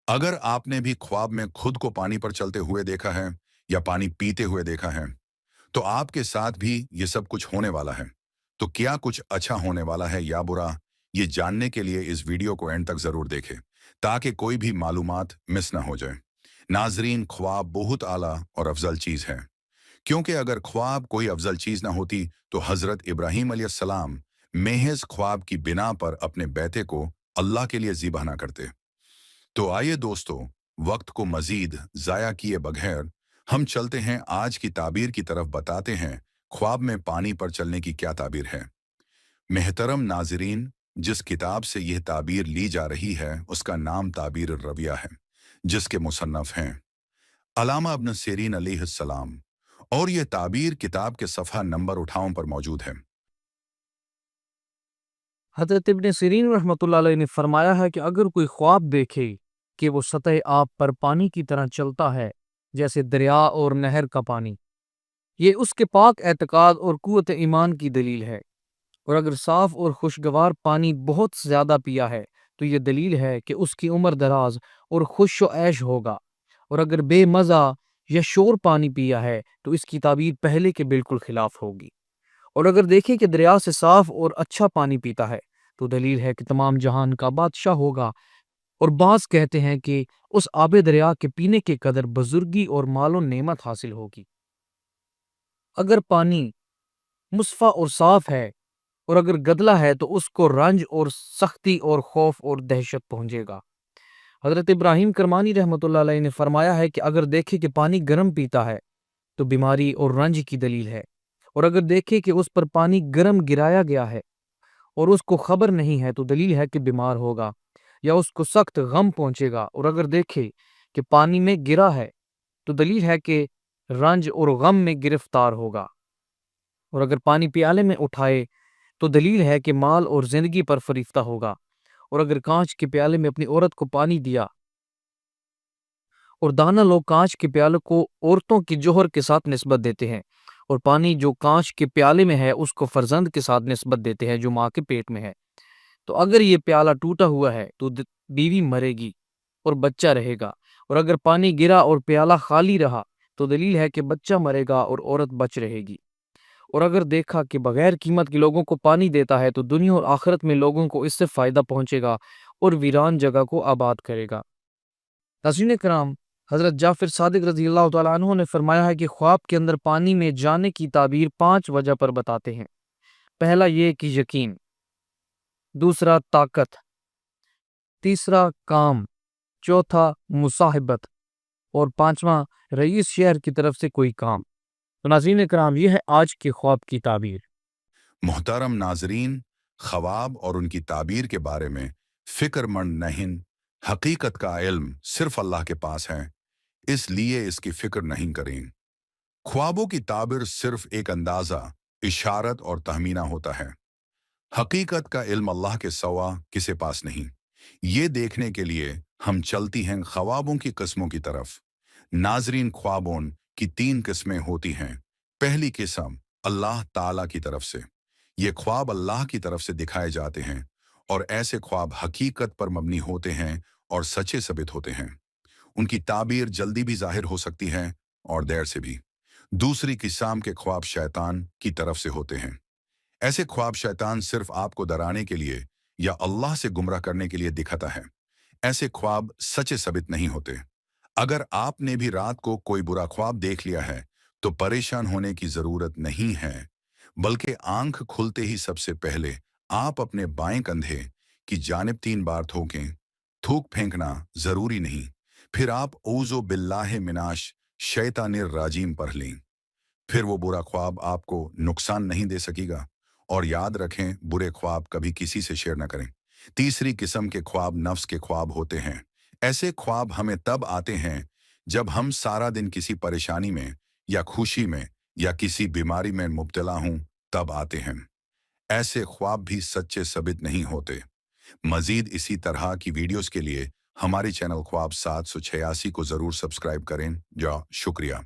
अगर आपने भी ख्वाब में खुद को पानी पर चलते हुए देखा है या पानी पीते हुए देखा है, तो आपके साथ भी ये सब कुछ होने वाला है। तो क्या कुछ अच्छा होने वाला है या बुरा, ये जानने के लिए इस वीडियो को एंड तक जरूर देखें, ताकि कोई भी मालूमात मिस ना हो जाए। नाजरीन, ख्वाब बहुत आला और अफजल चीज है, क्योंकि अगर ख्वाब कोई अफजल चीज ना होती तो हजरत इब्राहीम अलैहिस्सलाम महज ख्वाब की बिना पर अपने बेटे को अल्लाह के लिए ज़िबह ना करते। तो आइए दोस्तों, वक्त को मजीद जाया किए बगैर हम चलते हैं आज की ताबीर की तरफ, बताते हैं ख्वाब में पानी पर चलने की क्या ताबीर है। मेहतरम नाजरीन, जिस किताब से यह ताबीर ली जा रही है उसका नाम ताबीर रविया है, जिसके मुसन्नफ हैं अलामा इब्न सीरीन अलैहिस्सलाम, और यह ताबीर किताब के सफ़हा नंबर 58 पर मौजूद है। हज़रत इब्न सीरीन रहमतुल्लाह अलैह ने फरमाया है कि अगर कोई ख्वाब देखे कि वो सतह आब पर पानी की तरह चलता है जैसे दरिया और नहर का पानी, ये उसके पाक एतकाद और कुव्वत ईमान की दलील है। और अगर साफ और खुशगवार पानी बहुत ज़्यादा पिया है तो ये दलील है कि उसकी उम्र दराज और खुश व ऐश होगा। और अगर बेमज़ा या शोर पानी पिया है तो इसकी ताबीर पहले के बिल्कुल खिलाफ होगी। और अगर देखें कि दरिया से साफ और अच्छा पानी पीता है तो दलील है कि तमाम जहान का बादशाह होगा। और बास कहते हैं कि उस आबे दरिया के पीने के कदर बुजुर्गी और मालो नेमत हासिल होगी। अगर पानी मुसफ़ा और साफ है और अगर गदला है तो उसको रंज और सख्ती और खौफ और दहशत पहुंचेगा। हजरत इब्राहीम करमानी रहमतुल्लाह अलैह ने फरमाया है कि अगर देखे कि पानी गर्म पीता है तो बीमारी और रंज की दलील है। और अगर देखे कि उस पर पानी गर्म गिराया गया है और उसको खबर नहीं है तो दलील है कि बीमार होगा या उसको सख्त गम पहुंचेगा। और अगर देखे कि पानी में गिरा है तो दलील है कि रंज और गम में गिरफ्तार होगा। और अगर पानी प्याले में उठाए तो दलील है कि माल और जिंदगी पर फरिश्ता होगा। और अगर कांच के प्याले में अपनी औरत को पानी दिया, और दाना लोग कांच के प्याले को औरतों की जोहर के साथ निस्बत देते हैं, और पानी जो कांच के प्याले में है उसको फर्जंद के साथ निस्बत देते हैं जो माँ के पेट में है। तो अगर ये प्याला टूटा हुआ है तो बीवी मरेगी और बच्चा रहेगा। और अगर पानी गिरा और प्याला खाली रहा तो दलील है कि बच्चा मरेगा और औरत बच रहेगी। और अगर देखा कि बगैर कीमत के लोगों को पानी देता है तो दुनिया और आखिरत में लोगों को इससे फायदा पहुंचेगा और वीरान जगह को आबाद करेगा। नाज़रीन कराम, हजरत जाफिर सादिक रजी अल्लाह तआला अन्हु ने फरमाया है कि ख्वाब के अंदर पानी में जाने की ताबीर 5 वजह पर बताते हैं। पहला ये कि यकीन, दूसरा ताकत, तीसरा काम, चौथा मुसाहिबत, और पांचवा रईस शहर की तरफ से कोई काम। तो नाज़रीन कराम, ये है आज के ख्वाब की ताबीर। मोहतरम नाजरीन, ख्वाब और उनकी ताबीर के बारे में फिक्रमंद नहीं, हकीकत का इल्म सिर्फ अल्लाह के पास है, इसलिए इसकी फिक्र नहीं करें। ख्वाबों की ताबीर सिर्फ एक अंदाजा, इशारत और तहमीना होता है। हकीकत का इल्म अल्लाह के सवा किसी पास नहीं। ये देखने के लिए हम चलती हैं ख्वाबों की किस्मों की तरफ। नाजरीन, ख्वाबों की 3 किस्में होती हैं। पहली किस्म अल्लाह ताला की तरफ से। ये ख्वाब अल्लाह की तरफ से दिखाए जाते हैं, और ऐसे ख्वाब हकीकत पर मबनी होते हैं और सच्चे साबित होते हैं। उनकी ताबीर जल्दी भी जाहिर हो सकती है और देर से भी। दूसरी किस्म के ख्वाब शैतान की तरफ से होते हैं। ऐसे ख्वाब शैतान सिर्फ आपको डराने के लिए या अल्लाह से गुमराह करने के लिए दिखाता है। ऐसे ख्वाब सच्चे साबित नहीं होते। अगर आपने भी रात को कोई बुरा ख्वाब देख लिया है तो परेशान होने की जरूरत नहीं है, बल्कि आंख खुलते ही सबसे पहले आप अपने बाएं कंधे की जानिब 3 बार थूकें। थूक फेंकना जरूरी नहीं। फिर आप औज़ु बिल्लाहि मिनाश शैतानिर राजीम पढ़ लें। फिर वो बुरा ख्वाब आपको नुकसान नहीं दे सकेगा। और याद रखें, बुरे ख्वाब कभी किसी से शेयर न करें। तीसरी किस्म के ख्वाब नफ्स के ख्वाब होते हैं। ऐसे ख्वाब हमें तब आते हैं जब हम सारा दिन किसी परेशानी में या खुशी में या किसी बीमारी में मुब्तला हूं, तब आते हैं। ऐसे ख्वाब भी सच्चे साबित नहीं होते। मजीद इसी तरह की वीडियोस के लिए हमारे चैनल ख्वाब 786 को जरूर सब्सक्राइब करें। शुक्रिया।